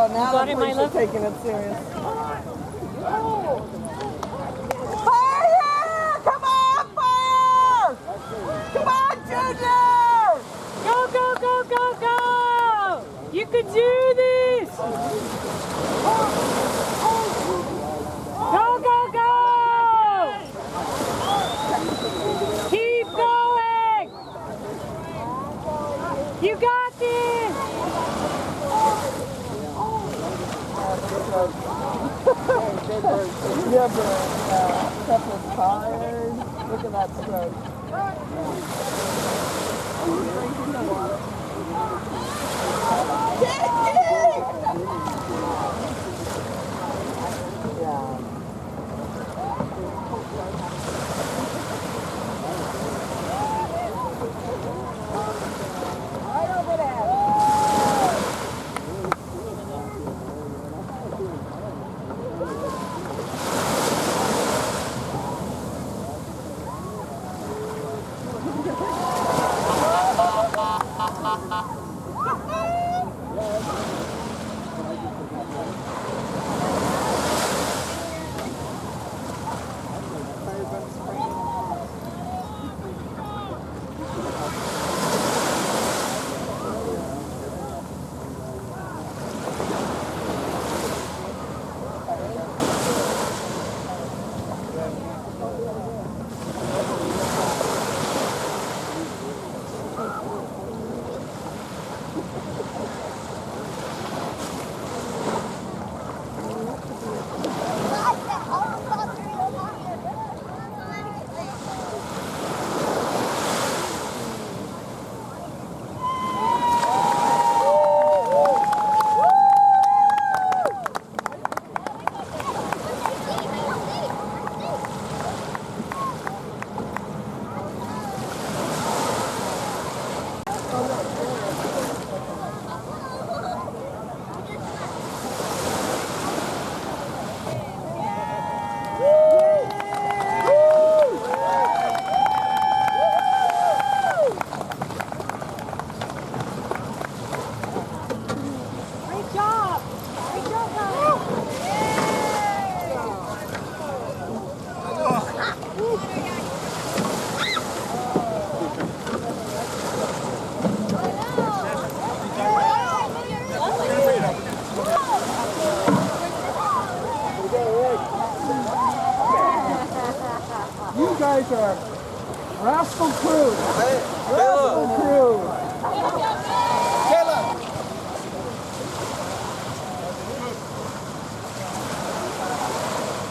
Oh, now got the it, police my are love? taking it serious. Fire! Come on, fire! Come on, Junior! Go, go, go, go, go! You can do this! Go, go, go! Keep going! You got this! Yeah, but Pepper's tired. Look at that stroke. Yeah. Right over there. You guys are rascal crew.